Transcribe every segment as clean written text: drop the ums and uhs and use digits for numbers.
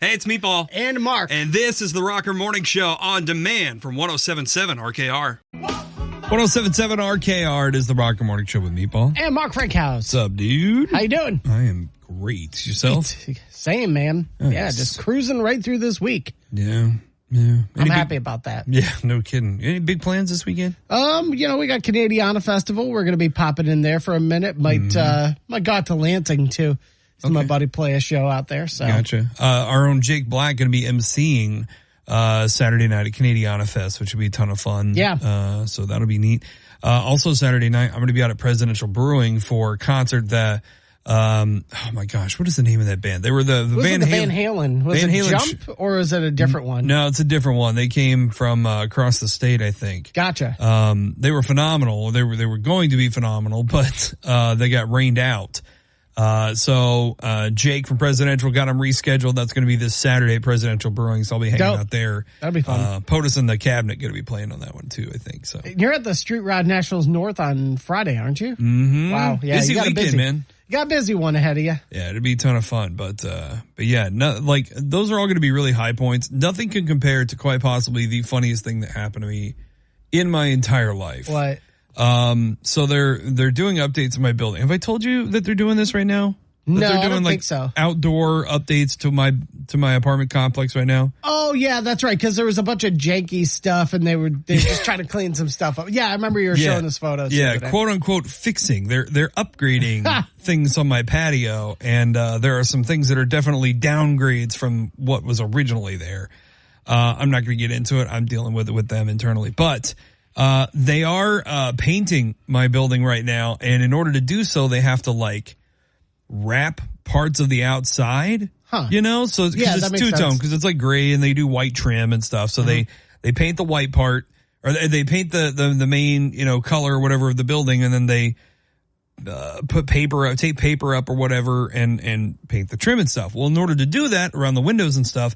Hey, it's Meatball. And Mark. And this is the Rocker Morning Show on demand from 107.7 RKR. 107.7 RKR, it is the Rocker Morning Show with Meatball. And Mark Frankhouse. What's up, dude? How you doing? I am great. Yourself? Same, man. Nice. Yeah, just cruising right through this week. Yeah. I'm happy about that. Yeah, no kidding. Any big plans this weekend? We got Canadiana Festival. We're going to be popping in there for a minute. Might go out to Lansing, too. So my buddy play a show out there. So Gotcha. Our own Jake Black going to be emceeing Saturday night at Canadiana Fest, which will be a ton of fun. Yeah. So that'll be neat. Also Saturday night, I'm going to be out at Presidential Brewing for a concert that, oh my gosh, what is the name of that band? They were the Van Halen. Was Van it Halen Jump or is it a different one? No, it's a different one. They came from across the state, I think. Gotcha. They were phenomenal. They were going to be phenomenal, but they got rained out. So Jake from Presidential got him rescheduled. That's going to be this Saturday at Presidential Brewing. So I'll be hanging out there. That'll be fun. POTUS and the Cabinet going to be playing on that one too, I think. So you're at the Street Rod Nationals North on Friday, aren't you? Mm-hmm. Wow. Yeah. Busy you got weekend, a busy, man. You got a busy one ahead of you. Yeah, it'll be a ton of fun. But yeah, those are all going to be really high points. Nothing can compare to quite possibly the funniest thing that happened to me in my entire life. What? So they're doing updates in my building. Have I told you that they're doing this right now? No, they're doing, I don't think so. Outdoor updates to my apartment complex right now. Oh yeah, that's right. Because there was a bunch of janky stuff, and they were just trying to clean some stuff up. Yeah, I remember you were showing us photos. Yeah, quote unquote fixing. They're upgrading things on my patio, and there are some things that are definitely downgrades from what was originally there. I'm not going to get into it. I'm dealing with it with them internally, but they are painting my building right now, and in order to do so, they have to wrap parts of the outside, so it's two-tone because it's gray and they do white trim and stuff. So they paint the white part, or they paint the main, color or whatever of the building, and then they put tape paper up or whatever and paint the trim and stuff. Well, in order to do that around the windows and stuff,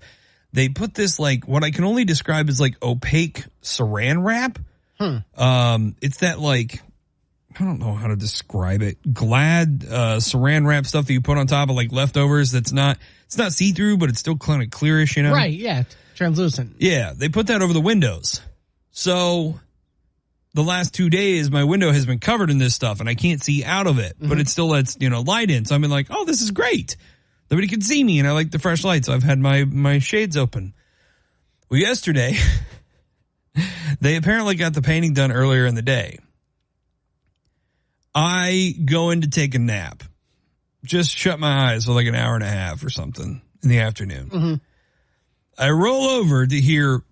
they put this what I can only describe as opaque saran wrap. It's that I don't know how to describe it. Glad saran wrap stuff that you put on top of leftovers. It's not see-through, but it's still kind of clearish, Right, yeah. Translucent. Yeah, they put that over the windows. So the last 2 days, my window has been covered in this stuff, and I can't see out of it, but it still lets, light in. So I've been oh, this is great. Nobody can see me, and I like the fresh light, so I've had my shades open. Well, yesterday, they apparently got the painting done earlier in the day. I go in to take a nap. Just shut my eyes for an hour and a half or something in the afternoon. I roll over to hear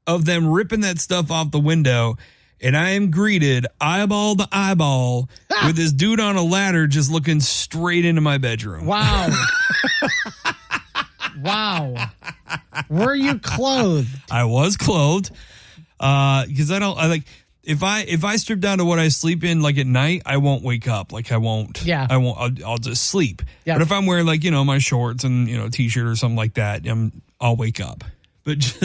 of them ripping that stuff off the window, and I am greeted eyeball to eyeball with this dude on a ladder just looking straight into my bedroom. Wow. Wow. Were you clothed? I was clothed. Because if I strip down to what I sleep in at night, I won't wake up. I won't. Yeah. I won't. I'll just sleep. Yeah. But if I'm wearing my shorts and t-shirt or something like that, I'll wake up. But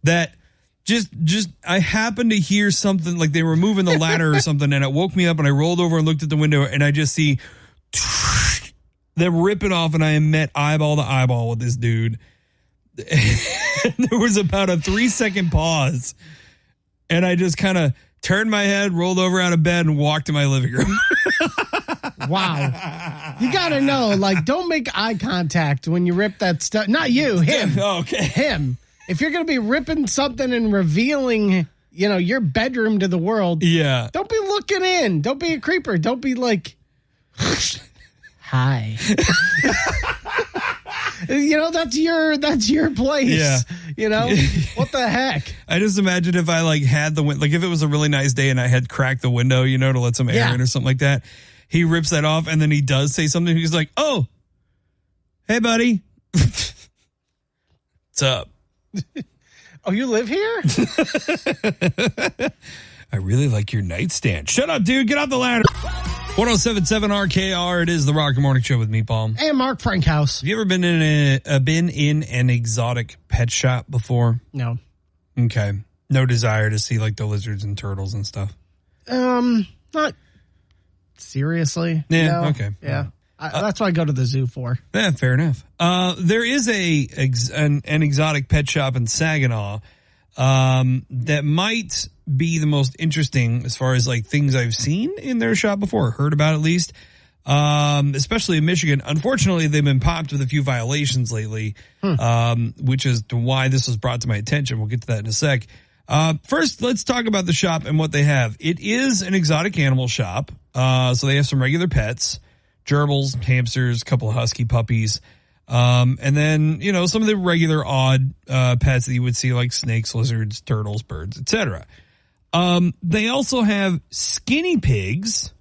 I happened to hear something they were moving the ladder or something, and it woke me up, and I rolled over and looked at the window, and I just see them rip it off, and I am met eyeball to eyeball with this dude. There was about a 3-second pause. And I just kind of turned my head, rolled over out of bed, and walked to my living room. Wow. You got to know, don't make eye contact when you rip that stuff. Not you, him. Okay. Him. If you're going to be ripping something and revealing, your bedroom to the world, don't be looking in. Don't be a creeper. Don't be hi. That's your place. Yeah. What the heck? I just imagine if I had the window, if it was a really nice day and I had cracked the window, to let some air in or something like that. He rips that off and then he does say something. He's like, "Oh, hey buddy. What's up?" Oh, you live here? I really like your nightstand. Shut up, dude. Get off the ladder. 107.7 RKR. It is the Rocker Morning Show with Meatball. And Mark Frankhouse. Have you ever been in an exotic pet shop before? No. Okay. No desire to see the lizards and turtles and stuff? Not seriously. Yeah. No. Okay. Yeah. That's what I go to the zoo for. Yeah, fair enough. There is an exotic pet shop in Saginaw that might be the most interesting as far as like things I've seen in their shop before, or heard about at least, especially in Michigan. Unfortunately, they've been popped with a few violations lately, which is why this was brought to my attention. We'll get to that in a sec. First, let's talk about the shop and what they have. It is an exotic animal shop. So they have some regular pets, gerbils, hamsters, a couple of husky puppies. And then, you know, some of the regular odd, pets that you would see like snakes, lizards, turtles, birds, etc. They also have skinny pigs,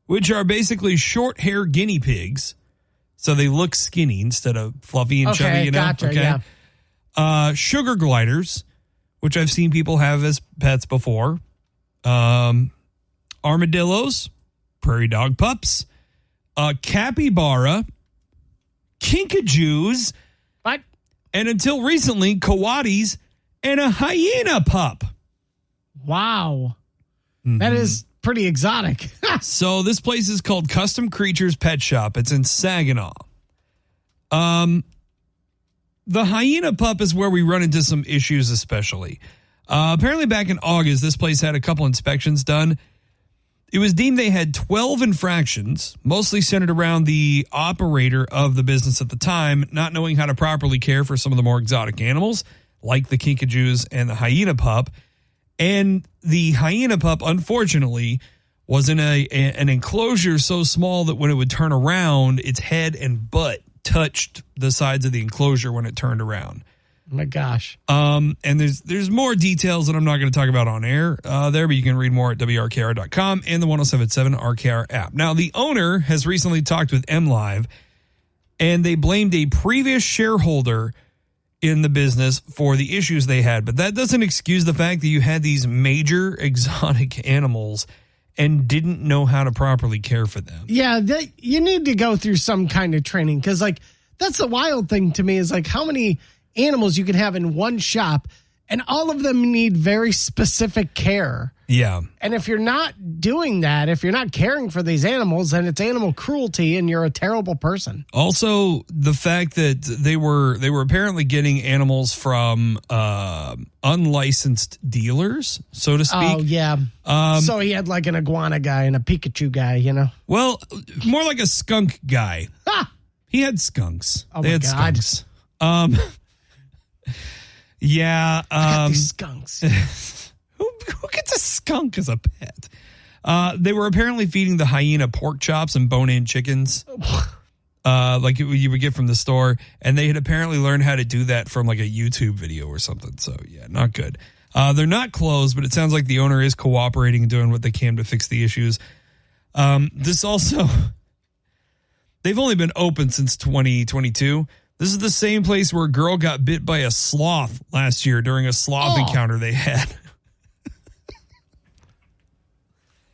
which are basically short hair guinea pigs. So they look skinny instead of fluffy and chubby, you know? Gotcha, yeah. Sugar gliders, which I've seen people have as pets before. Armadillos, prairie dog pups, capybara, kinkajous, what? And until recently, coatis, and a hyena pup. Wow. That is pretty exotic. So this place is called Custom Creatures Pet Shop. It's in Saginaw. The hyena pup is where we run into some issues, especially. Apparently back in August, this place had a couple inspections done. It was deemed they had 12 infractions, mostly centered around the operator of the business at the time, not knowing how to properly care for some of the more exotic animals, like the kinkajous and the hyena pup. And the hyena pup, unfortunately, was in an enclosure so small that when it would turn around, its head and butt touched the sides of the enclosure when it turned around. Oh my gosh. And there's more details that I'm not going to talk about on air there, but you can read more at WRKR.com and the 1077 RKR app. Now, the owner has recently talked with MLive, and they blamed a previous shareholder in the business for the issues they had. But that doesn't excuse the fact that you had these major exotic animals and didn't know how to properly care for them. Yeah, you need to go through some kind of training, because like that's the wild thing to me is like how many animals you can have in one shop, and all of them need very specific care. Yeah. And if you're not doing that, if you're not caring for these animals, then it's animal cruelty and you're a terrible person. Also, the fact that they were apparently getting animals from unlicensed dealers, so to speak. Oh, yeah. So he had like an iguana guy and a Pikachu guy, you know? Well, more like a skunk guy. He had skunks. Oh, they my had God. skunks. Yeah. I got these skunks. Who gets a skunk as a pet? They were apparently feeding the hyena pork chops and bone-in chickens, like you would get from the store. And they had apparently learned how to do that from like a YouTube video or something. So yeah, not good. They're not closed, but it sounds like the owner is cooperating and doing what they can to fix the issues. This also, they've only been open since 2022. This is the same place where a girl got bit by a sloth last year during a sloth encounter they had.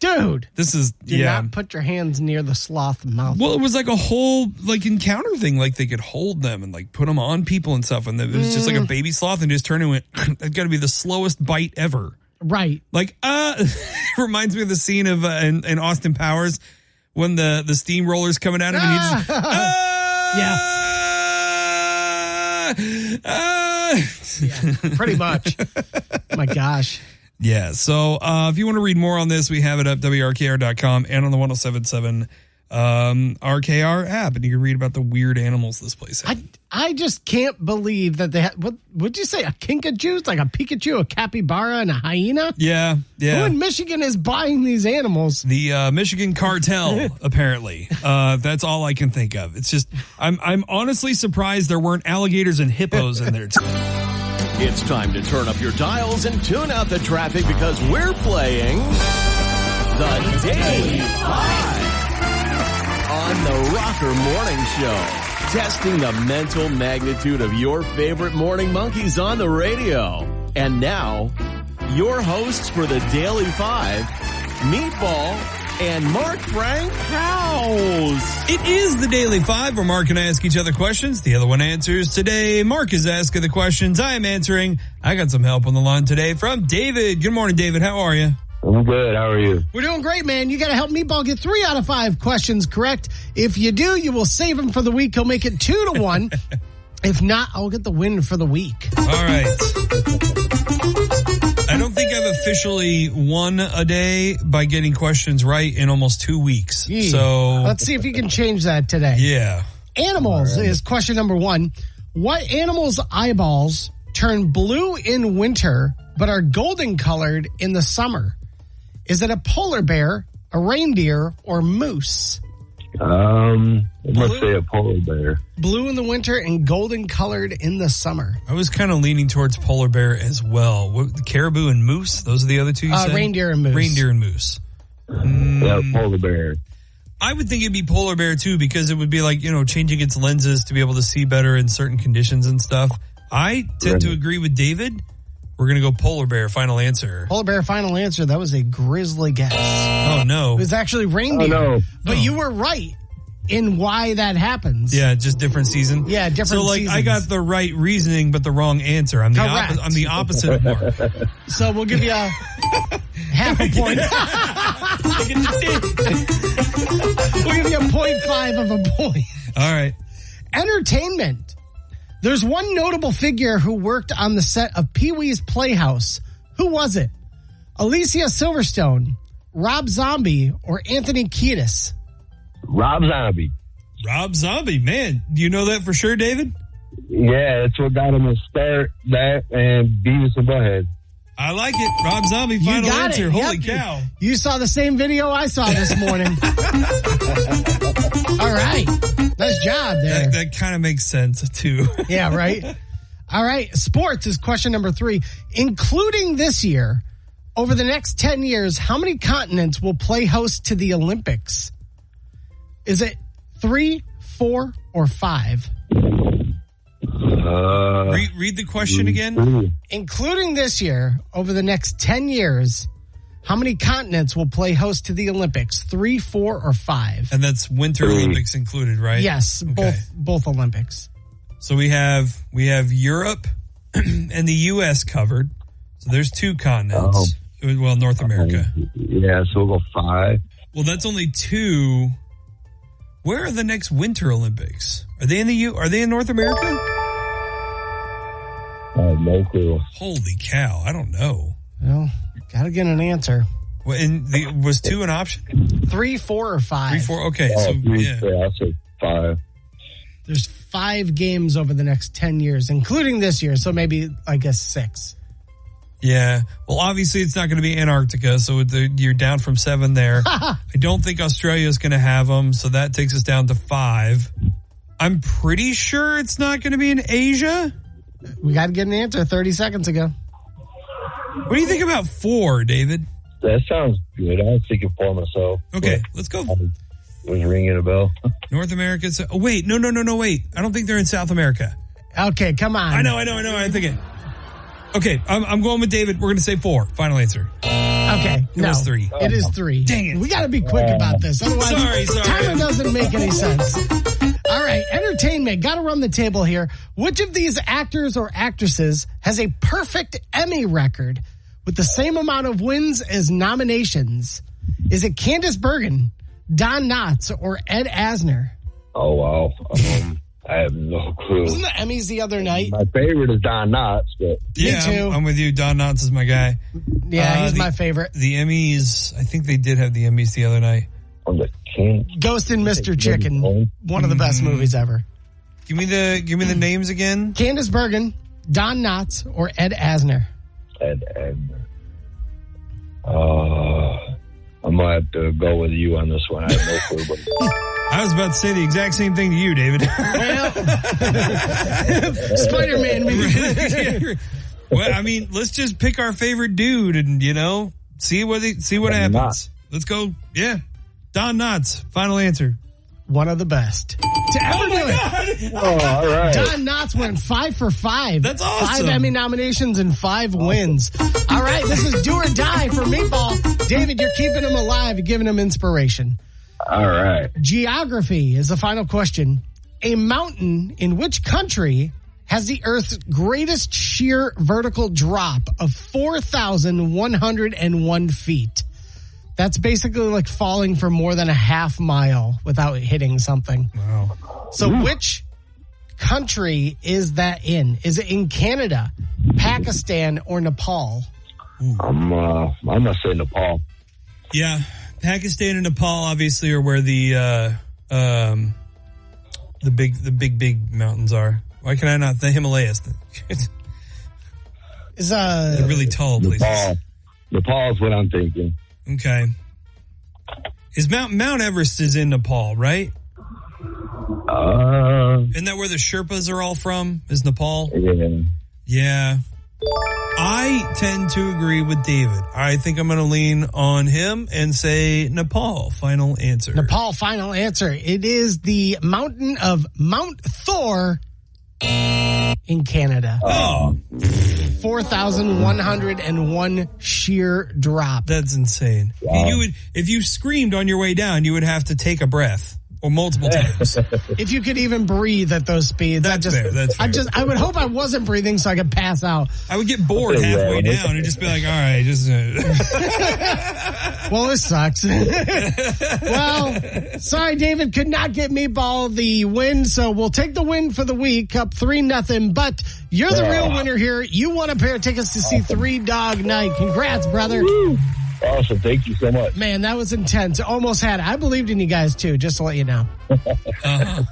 Dude. This is, Do not put your hands near the sloth mouth. Well, it was like a whole like encounter thing. Like they could hold them and like put them on people and stuff. And it was just like a baby sloth and just turned and went, that's got to be the slowest bite ever. Right. Like, it reminds me of the scene of in Austin Powers when the steamroller's coming at him and he just, yeah. Yeah, pretty much. My gosh. Yeah. So if you want to read more on this, we have it up WRKR.com and on the 1077 RKR app, and you can read about the weird animals this place has. I just can't believe that they had, what would you say, a kinkajou? Like a Pikachu, a capybara, and a hyena? Yeah. Who in Michigan is buying these animals? The Michigan cartel, apparently. That's all I can think of. It's just, I'm honestly surprised there weren't alligators and hippos in there too. It's time to turn up your dials and tune out the traffic because we're playing the Daily 5 on the Rocker Morning Show. Testing the mental magnitude of your favorite morning monkeys on the radio. And now, your hosts for the Daily 5, Meatball and Mark Frank House. It is the Daily 5 where Mark and I ask each other questions. The other one answers. Today, Mark is asking the questions. I am answering. I got some help on the line today from David. Good morning, David. How are you? I'm good. How are you? We're doing great, man. You got to help Meatball get 3 out of 5 questions correct. If you do, you will save him for the week. He'll make it 2-1. If not, I'll get the win for the week. All right. I don't think I've officially won a day by getting questions right in almost 2 weeks. Yeah. So let's see if you can change that today. Yeah. Animals is question number 1. What animal's eyeballs turn blue in winter but are golden colored in the summer? Is it a polar bear, a reindeer, or moose? Let's say a polar bear. Blue in the winter and golden colored in the summer. I was kind of leaning towards polar bear as well. What, caribou and moose? Those are the other two you said? Reindeer and moose. Reindeer and moose. Yeah, polar bear. I would think it'd be polar bear too, because it would be like, changing its lenses to be able to see better in certain conditions and stuff. I tend to agree with David. We're going to go polar bear. Final answer. Polar bear, final answer. That was a grisly guess. Oh, no. It was actually reindeer. Oh, no. But you were right in why that happens. Yeah, just different season. Yeah, different seasons. I got the right reasoning, but the wrong answer. I'm the Correct. I'm the opposite of Mark. So we'll give you a half a point. We'll give you a 0.5 of a point. All right. Entertainment. There's one notable figure who worked on the set of Pee-wee's Playhouse. Who was it? Alicia Silverstone, Rob Zombie, or Anthony Kiedis? Rob Zombie. Rob Zombie, man. Do you know that for sure, David? Yeah, that's what got him to start that and Beavis and Butthead. I like it. Rob Zombie, final answer. Holy cow. You saw the same video I saw this morning. All right. Nice job there. That kind of makes sense, too. Yeah, right? All right. Sports is question number 3. Including this year, over the next 10 years, how many continents will play host to the Olympics? Is it 3, 4, or 5? Read the question again. Including this year, over the next 10 years, how many continents will play host to the Olympics? 3, 4, or 5? And that's Winter Olympics included, right? Yes, Okay. both Olympics. So we have Europe and the U.S. covered. So there's 2 continents. Well, North America. Yeah, so we'll go 5. Well, that's only 2. Where are the next Winter Olympics? Are they in North America? I have no clue. Holy cow! I don't know. Well, gotta get an answer. Well, was 2 an option? 3, 4, or 5? 3, 4. Okay, so 3, yeah. I'll say 5. There's 5 games over the next 10 years, including this year. So maybe, I guess, 6. Yeah. Well, obviously it's not going to be Antarctica, so you're down from 7 there. I don't think Australia is going to have them, so that takes us down to 5. I'm pretty sure it's not going to be in Asia. We got to get an answer 30 seconds ago. What do you think about 4, David? That sounds good. I was thinking 4 myself. Okay, let's go. Was ringing a bell. North America. Oh, wait. No, wait. I don't think they're in South America. Okay, come on. I know. I'm thinking. Okay, I'm going with David. We're going to say 4. Final answer. Okay, It was 3. It is 3. Dang it. We got to be quick about this. Otherwise, Sorry. timer doesn't make any sense. All right, entertainment. Got to run the table here. Which of these actors or actresses has a perfect Emmy record with the same amount of wins as nominations? Is it Candice Bergen, Don Knotts, or Ed Asner? Oh, wow. I have no clue. Wasn't the Emmys the other night? My favorite is Don Knotts, but Yeah, too. I'm with you. Don Knotts is my guy. Yeah, he's my favorite. The Emmys, I think they did have the Emmys the other night. on the King. Ghost and Mr. Chicken, one of the best movies ever. Give me the names again. Candice Bergen, Don Knotts, or Ed Asner? Ed Asner. I'm going to have to go with you on this one. I have no clue. But I was about to say the exact same thing to you, David. Well, Spider-Man. Well, I mean, let's just pick our favorite dude and, see what happens. Knotts. Let's go. Yeah. Don Knotts. Final answer. One of the best to ever do it. oh, all right. Don Knotts went 5 for 5. That's awesome. 5 Emmy nominations and 5 wins. All right, this is Do or Die for Meatball. David, you're keeping him alive. You're giving him inspiration. All right. Geography is the final question. A mountain in which country has the Earth's greatest sheer vertical drop of 4,101 feet. That's basically like falling for more than a half mile without hitting something. Wow. So which country is that in? Is it in Canada, Pakistan, or Nepal? I'm gonna say Nepal. Yeah, Pakistan and Nepal obviously are where the big mountains are. Why can I not? The Himalayas. Is They're really tall places. Nepal is what I'm thinking. Okay. Is Mount Everest is in Nepal, right? Isn't that where the Sherpas are all from? Is Nepal? Yeah. Yeah. I tend to agree with David. I think I'm going to lean on him and say Nepal. Final answer. Nepal, final answer. It is the mountain of Mount Thor in Canada. Oh, 4,101 sheer drop. that's insane. Wow. You would, if you screamed on your way down, you would have to take a breath or multiple times. If you could even breathe at those speeds. That's fair. I would hope I wasn't breathing so I could pass out. I would get bored halfway down and just be like, all right, just. Well, this sucks. Well, sorry, David could not get Meatball the win, so we'll take the win for the week, up 3-0. But you're the real winner here. You won a pair of tickets to see Three Dog Night. Congrats, brother. Woo. Awesome. Thank you so much. Man, that was intense. Almost had it. I believed in you guys, too, just to let you know. Uh-huh.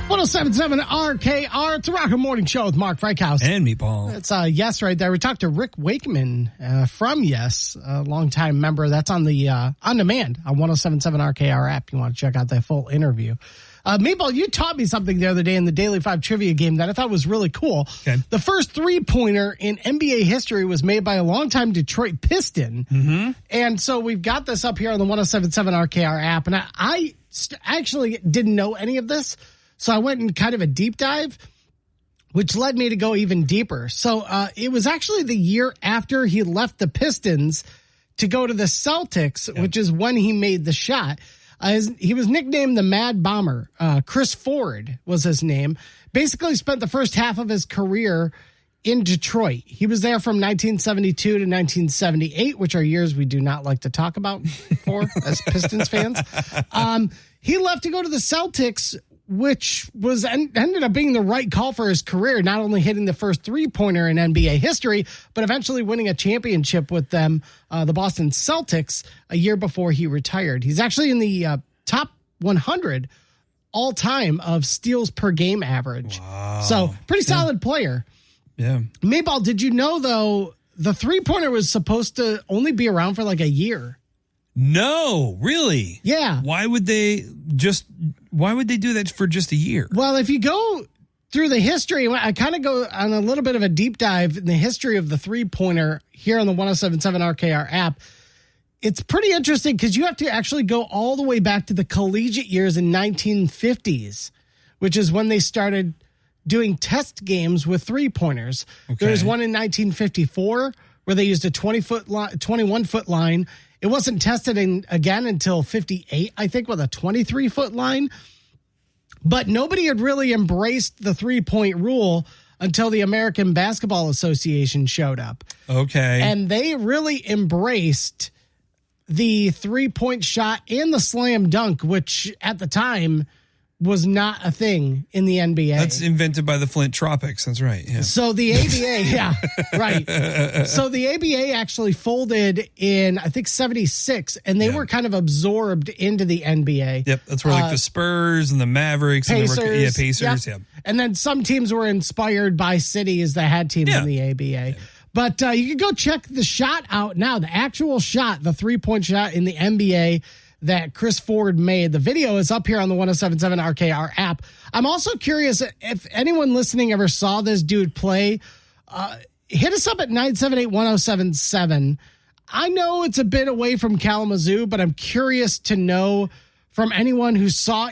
107.7 RKR. It's a Rocker Morning Show with Mark Freikhaus. And Meatball. That's Yes right there. We talked to Rick Wakeman from Yes, a longtime member. That's on the on demand on 107.7 RKR app. You want to check out that full interview. Meatball, you taught me something the other day in the Daily 5 trivia game that I thought was really cool. Okay. The first three-pointer in NBA history was made by a longtime Detroit Piston. Mm-hmm. And so we've got this up here on the 107.7 RKR app. And I actually didn't know any of this. So I went in kind of a deep dive, which led me to go even deeper. So it was actually the year after he left the Pistons to go to the Celtics, which is when he made the shot. He was nicknamed the Mad Bomber. Chris Ford was his name. Basically spent the first half of his career in Detroit. He was there from 1972 to 1978, which are years we do not like to talk about as Pistons fans. He left to go to the Celtics, which was ended up being the right call for his career, not only hitting the first three-pointer in NBA history, but eventually winning a championship with them, the Boston Celtics, a year before he retired. He's actually in the top 100 all-time of steals per game average. Wow. So pretty solid player. Yeah. Mayball, did you know, though, the three-pointer was supposed to only be around for like a year? No, really? Yeah. Why would they do that for just a year? Well, if you go through the history, I kind of go on a little bit of a deep dive in the history of the three-pointer here on the 107.7 RKR app. It's pretty interesting because you have to actually go all the way back to the collegiate years in 1950s, which is when they started doing test games with three-pointers. Okay. There was one in 1954 where they used a 21-foot line. It wasn't tested again until 58, I think, with a 23-foot line. But nobody had really embraced the three-point rule until the American Basketball Association showed up. Okay. And they really embraced the three-point shot and the slam dunk, which at the time was not a thing in the NBA. That's invented by the Flint Tropics. That's right. Yeah. So the ABA, yeah, right. So the ABA actually folded in, I think, 76, and they were kind of absorbed into the NBA. Yep. That's where like the Spurs and the Mavericks Pacers. and the Pacers. Yep. Yeah. And then some teams were inspired by cities that had teams in the ABA. Yeah. But you can go check the shot out now, the actual shot, the three-point shot in the NBA that Chris Ford made. The video is up here on the 107.7 RKR app. I'm also curious if anyone listening ever saw this dude play. Hit us up at 978-1077. I know it's a bit away from Kalamazoo, but I'm curious to know from anyone who saw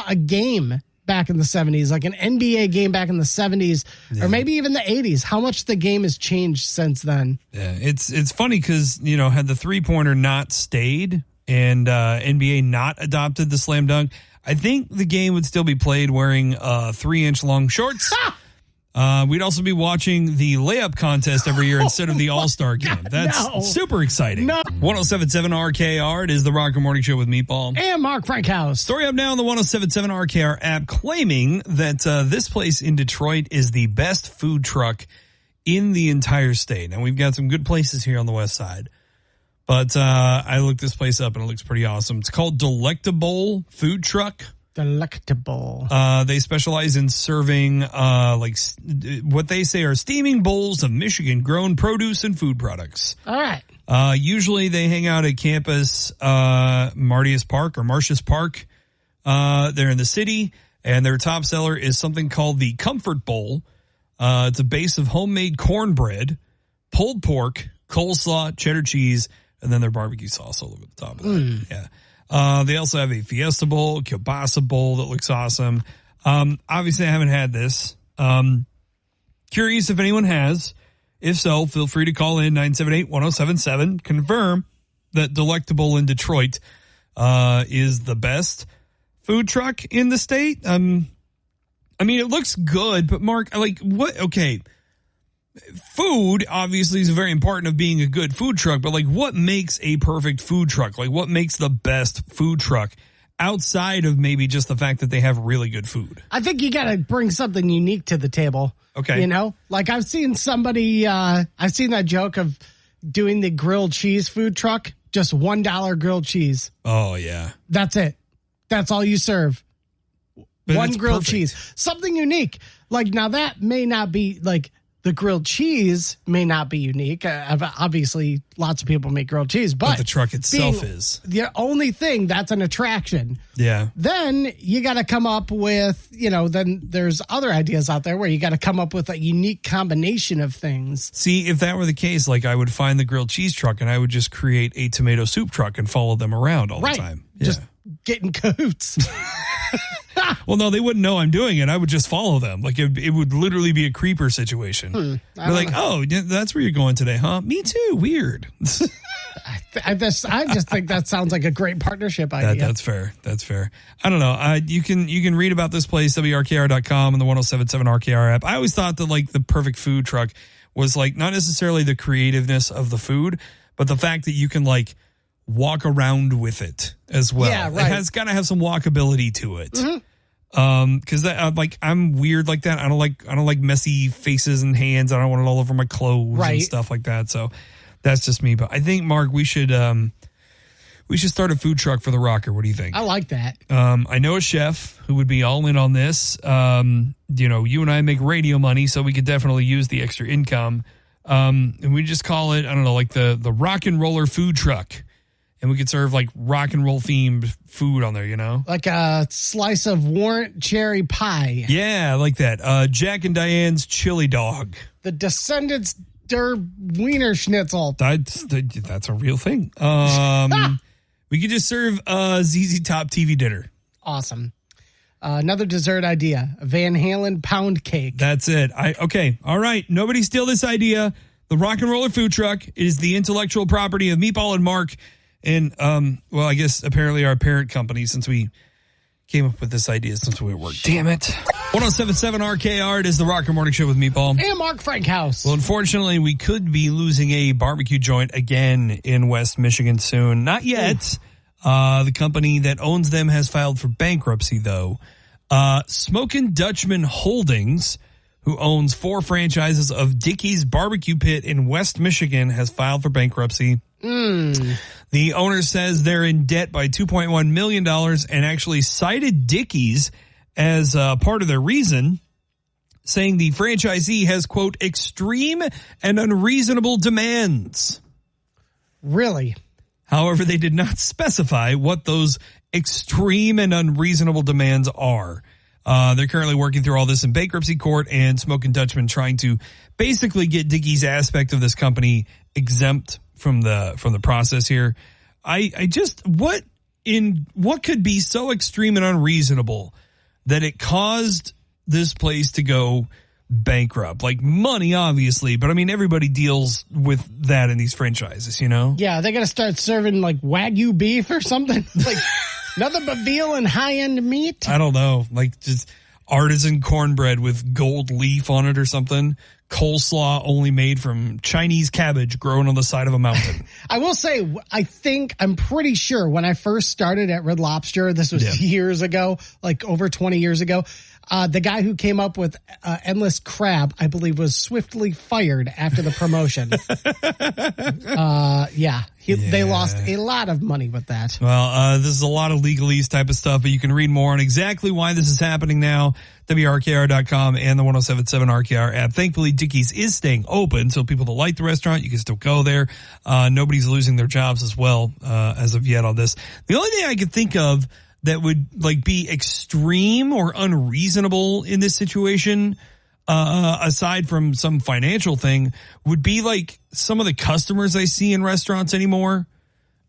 a game back in the 70s, like an NBA game back in the 70s, or maybe even the 80s, how much the game has changed since then. Yeah. It's funny because, had the three-pointer not stayed and NBA not adopted the slam dunk, I think the game would still be played wearing 3-inch long shorts. We'd also be watching the layup contest every year instead of the All-Star game. That's super exciting. 107.7 RKR. It is the Rocker Morning Show with Meatball and Mark Frankhouse. Story up now on the 107.7 RKR app claiming that this place in Detroit is the best food truck in the entire state. Now, we've got some good places here on the west side. But I looked this place up and it looks pretty awesome. It's called Delectable Food Truck. Delectable. They specialize in serving what they say are steaming bowls of Michigan-grown produce and food products. All right. Usually they hang out at campus, Martius Park or Martius Park. They're in the city, and their top seller is something called the Comfort Bowl. It's a base of homemade cornbread, pulled pork, coleslaw, cheddar cheese, and then their barbecue sauce all over the top of that. Yeah. They also have a Fiesta Bowl, Kielbasa Bowl that looks awesome. Obviously, I haven't had this. Curious if anyone has. If so, feel free to call in 978-1077. Confirm that Delectable in Detroit is the best food truck in the state. I mean, it looks good, but Mark, what? Okay. Food obviously is very important of being a good food truck, but what makes a perfect food truck? What makes the best food truck outside of maybe just the fact that they have really good food? I think you got to bring something unique to the table. Okay. I've seen somebody, I've seen that joke of doing the grilled cheese food truck, just $1 grilled cheese. Oh, yeah. That's it. That's all you serve. But one grilled perfect. cheese. Something unique. Now that may not be the grilled cheese may not be unique. Obviously, lots of people make grilled cheese, but the truck itself is the only thing that's an attraction. Yeah. Then you got to come up with, then there's other ideas out there where you got to come up with a unique combination of things. See, if that were the case, I would find the grilled cheese truck and I would just create a tomato soup truck and follow them around all the time. Yeah. Just get in cahoots. Well, no, they wouldn't know I'm doing it. I would just follow them. It would literally be a creeper situation. They're like, oh, that's where you're going today, huh? Me too. Weird. I just think that sounds like a great partnership idea. That's fair. That's fair. I don't know. You can read about this place, WRKR.com and the 107.7 RKR app. I always thought that the perfect food truck was not necessarily the creativeness of the food, but the fact that you can walk around with it as well. Yeah, right. It has got to have some walkability to it. Mm-hmm. Cause I'm weird like that. I don't like messy faces and hands. I don't want it all over my clothes and stuff like that. So that's just me. But I think, Mark, we should start a food truck for the Rocker. What do you think? I like that. I know a chef who would be all in on this. You and I make radio money, so we could definitely use the extra income. And we just call it, I don't know, the rock and roller food truck. And we could serve rock and roll themed food on there, Like a slice of Warrant cherry pie. Yeah, like that. Jack and Diane's chili dog. The Descendants der Wiener Schnitzel. That's a real thing. We could just serve ZZ Top TV dinner. Awesome. Another dessert idea. A Van Halen pound cake. That's it. Okay. All right. Nobody steal this idea. The rock and roller food truck is the intellectual property of Meatball and Mark. And, I guess apparently our parent company, since we came up with this idea since we were at work. Damn it. 107.7 RKR, it is the Rocker Morning Show with Meatball. And Mark Frankhouse. Well, unfortunately, we could be losing a barbecue joint again in West Michigan soon. Not yet. The company that owns them has filed for bankruptcy, though. Smokin' Dutchman Holdings, who owns 4 franchises of Dickey's Barbecue Pit in West Michigan, has filed for bankruptcy. The owner says they're in debt by $2.1 million and actually cited Dickey's as part of their reason, saying the franchisee has, quote, extreme and unreasonable demands. Really? However, they did not specify what those extreme and unreasonable demands are. They're currently working through all this in bankruptcy court, and Smokin' Dutchman trying to basically get Dickey's aspect of this company exempt from the process here. What could be so extreme and unreasonable that it caused this place to go bankrupt. Like money, obviously, but I mean, everybody deals with that in these franchises, you know? Yeah, they got to start serving like Wagyu beef or something. Like nothing but veal and high-end meat. I don't know, like just artisan cornbread with gold leaf on it or something. Coleslaw only made from Chinese cabbage grown on the side of a mountain. I will say, I'm pretty sure when I first started at Red Lobster, this was years ago, like over 20 years ago, the guy who came up with Endless Crab, I believe, was swiftly fired after the promotion. They lost a lot of money with that. Well, this is a lot of legalese type of stuff, but you can read more on exactly why this is happening now. WRKR.com and the 107.7 RKR app. Thankfully, Dickey's is staying open, so people that like the restaurant, you can still go there. Nobody's losing their jobs as well, as of yet on this. The only thing I could think of that would like be extreme or unreasonable in this situation, aside from some financial thing, would be like some of the customers I see in restaurants anymore.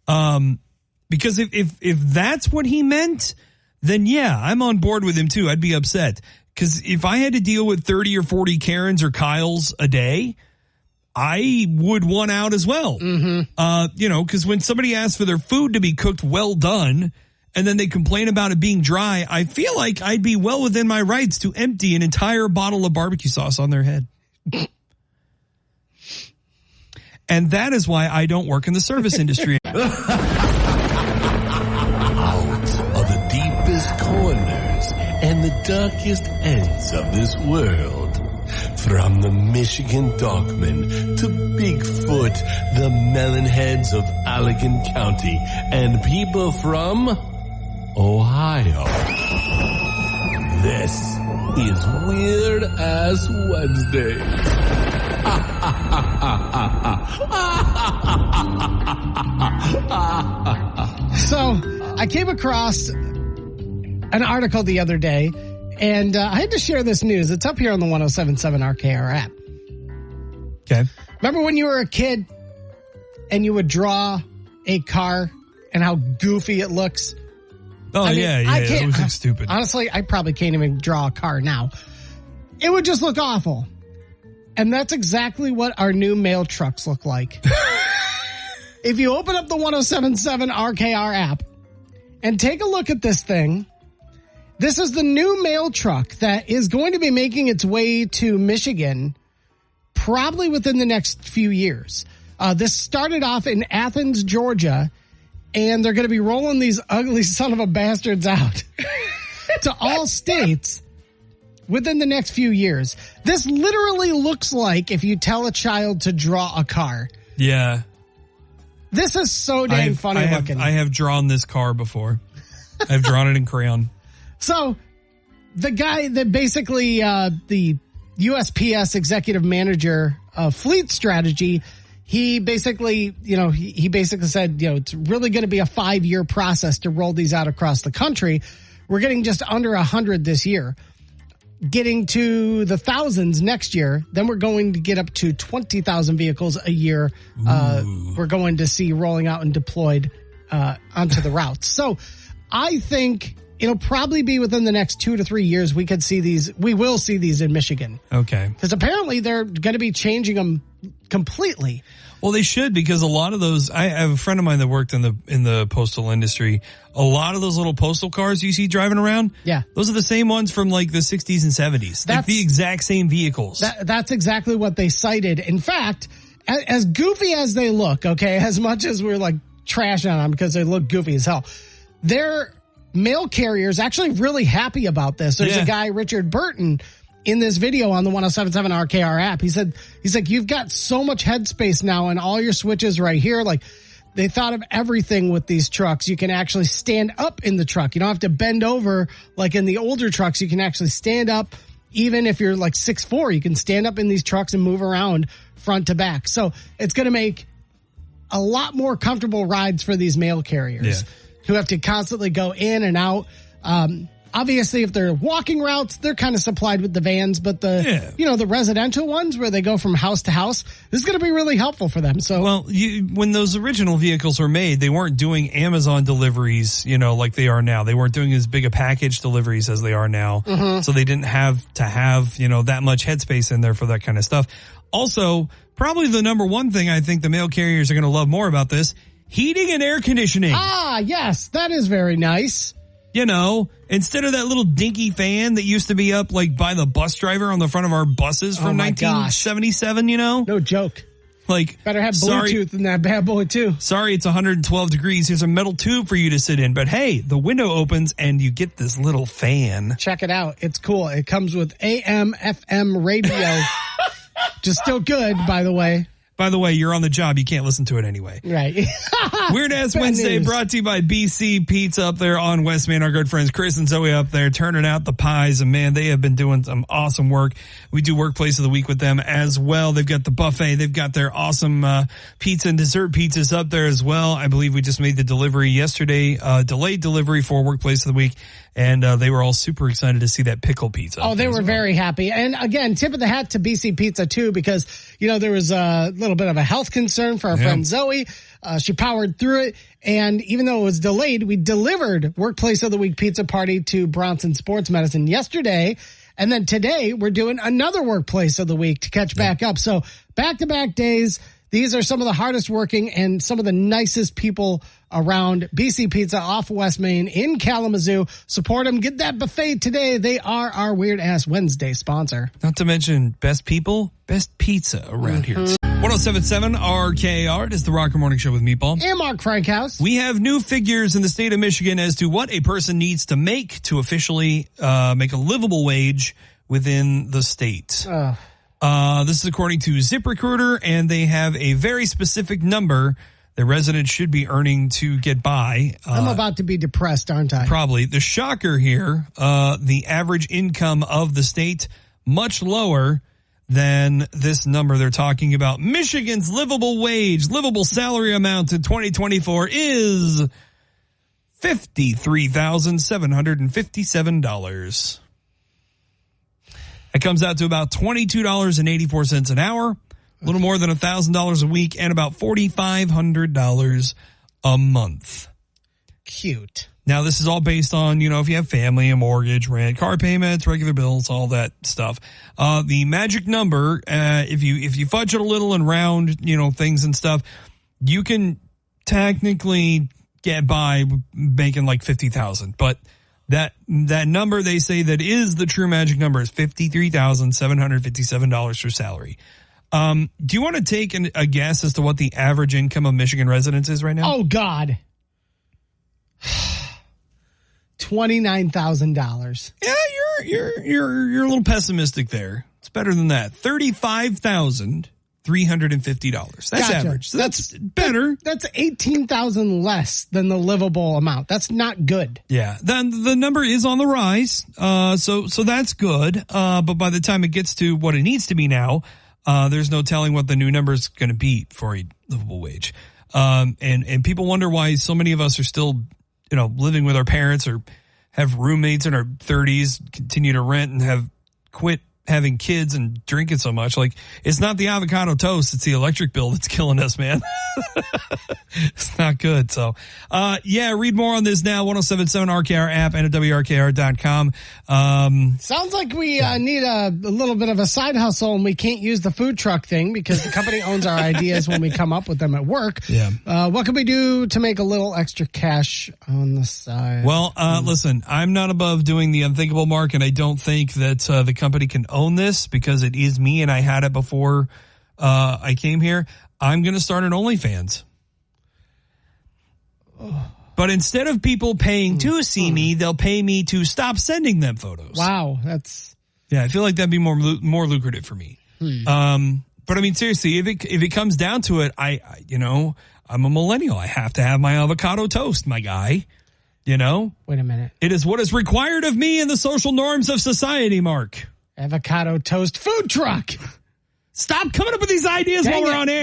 Because if that's what he meant, then yeah, I'm on board with him too. I'd be upset. Because if I had to deal with 30 or 40 Karens or Kyles a day, I would want out as well. Mm-hmm. Because when somebody asks for their food to be cooked well done, and then they complain about it being dry, I feel like I'd be well within my rights to empty an entire bottle of barbecue sauce on their head. And that is why I don't work in the service industry. Out of the deepest corners and the darkest ends of this world, from the Michigan Dogman to Bigfoot, the Melonheads of Allegan County, and people from Ohio. This is Weird Ass Wednesday. So I came across an article the other day, and I had to share this news. It's up here on the 107.7 RKR app. Okay. Remember when you were a kid and you would draw a car and how goofy it looks? Oh, I mean, it was like stupid. Honestly, I probably can't even draw a car now. It would just look awful. And that's exactly what our new mail trucks look like. If you open up the 107.7 RKR app and take a look at this thing, this is the new mail truck that is going to be making its way to Michigan probably within the next few years. This started off in Athens, Georgia, and they're going to be rolling these ugly son of a bastards out to all states within the next few years. This literally looks like if you tell a child to draw a car. Yeah. This is so dang funny looking. I have drawn this car before. I've drawn it in crayon. So the guy that basically the USPS executive manager of fleet strategy, he basically said, it's really going to be a 5-year process to roll these out across the country. We're getting just under 100 this year, getting to the thousands next year. Then we're going to get up to 20,000 vehicles a year. We're going to see rolling out and deployed onto the routes. So I think it'll probably be within the next 2 to 3 years we will see these in Michigan. Okay. Because apparently they're going to be changing them completely. Well, they should, because a lot of those, I have a friend of mine that worked in the postal industry. A lot of those little postal cars you see driving around, yeah, those are the same ones from like the 60s and 70s. Like the exact same vehicles. That's exactly what they cited. In fact, as goofy as they look, okay, as much as we're like trashing on them because they look goofy as hell, their mail carriers actually really happy about this. There's a guy, Richard Burton, in this video on the 107.7 RKR app. He's like, you've got so much headspace now and all your switches right here. Like, they thought of everything with these trucks. You can actually stand up in the truck. You don't have to bend over like in the older trucks. You can actually stand up. Even if you're like 6'4", you can stand up in these trucks and move around front to back. So it's going to make a lot more comfortable rides for these mail carriers who have to constantly go in and out. obviously, if they're walking routes, they're kind of supplied with the vans, but the residential ones where they go from house to house, this is going to be really helpful for them. So, well, when those original vehicles were made, they weren't doing Amazon deliveries, like they are now. They weren't doing as big a package deliveries as they are now. Mm-hmm. So they didn't have to have, that much headspace in there for that kind of stuff. Also, probably the number one thing I think the mail carriers are going to love more about this, heating and air conditioning. Ah, yes, that is very nice. Instead of that little dinky fan that used to be up like by the bus driver on the front of our buses from 1977, No joke. Like, better have Bluetooth in that bad boy too. Sorry, it's 112 degrees. Here's a metal tube for you to sit in. But hey, the window opens and you get this little fan. Check it out. It's cool. It comes with AM, FM radio. Just still good, by the way. By the way, you're on the job. You can't listen to it anyway. Right. Weird Ass Wednesday brought to you by BC Pizza up there on West Main. Our good friends Chris and Zoe up there turning out the pies. And man, they have been doing some awesome work. We do Workplace of the Week with them as well. They've got the buffet. They've got their awesome pizza and dessert pizzas up there as well. I believe we just made the delivery yesterday, delayed delivery for Workplace of the Week. And they were all super excited to see that pickle pizza. Oh, they were very happy. And again, tip of the hat to BC Pizza too, because, there was a little bit of a health concern for our friend Zoe. She powered through it. And even though it was delayed, we delivered Workplace of the Week pizza party to Bronson Sports Medicine yesterday. And then today we're doing another Workplace of the Week to catch back up. So back-to-back days. These are some of the hardest working and some of the nicest people around. BC Pizza off West Main in Kalamazoo. Support them. Get that buffet today. They are our Weird Ass Wednesday sponsor. Not to mention best people, best pizza around here. 1077 RKR. It is the Rocker Morning Show with Meatball. And Mark Frankhouse. We have new figures in the state of Michigan as to what a person needs to make to officially make a livable wage within the state. This is according to ZipRecruiter, and they have a very specific number that residents should be earning to get by. I'm about to be depressed, aren't I? Probably. The shocker here, the average income of the state, much lower than this number they're talking about. Michigan's livable wage, livable salary amount in 2024 is $53,757. It comes out to about $22.84 an hour, a little more than $1,000 a week, and about $4,500 a month. Cute. Now, this is all based on, if you have family, a mortgage, rent, car payments, regular bills, all that stuff. The magic number, if you fudge it a little and round, things and stuff, you can technically get by making like $50,000, but that number they say that is the true magic number is $53,757 for salary. Do you want to take a guess as to what the average income of Michigan residents is right now? Oh God. $29,000. Yeah, you're a little pessimistic there. It's better than that. $35,350. That's gotcha. average. So that's better. That's $18,000 less than the livable amount. That's not good. Yeah. Then the number is on the rise. So that's good. But by the time it gets to what it needs to be now, there's no telling what the new number is going to be for a livable wage. And people wonder why so many of us are still, living with our parents or have roommates in our 30s, continue to rent and have quit having kids and drinking so much. Like, it's not the avocado toast, it's the electric bill that's killing us, man. It's not good. So, read more on this now, 1077 RKR app and at WRKR.com. Sounds like we need a little bit of a side hustle, and we can't use the food truck thing because the company owns our ideas when we come up with them at work. Yeah. What can we do to make a little extra cash on the side? Well, listen, I'm not above doing the unthinkable, Mark, and I don't think that the company can own this because it is me and I had it before I came here. I'm going to start an OnlyFans. But instead of people paying to see me, they'll pay me to stop sending them photos. Wow, that's... Yeah, I feel like that'd be more lucrative for me. But I mean, seriously, if it comes down to it, I'm a millennial. I have to have my avocado toast, my guy. Wait a minute. It is what is required of me in the social norms of society, Mark. Avocado toast food truck. Stop coming up with these ideas while we're on air.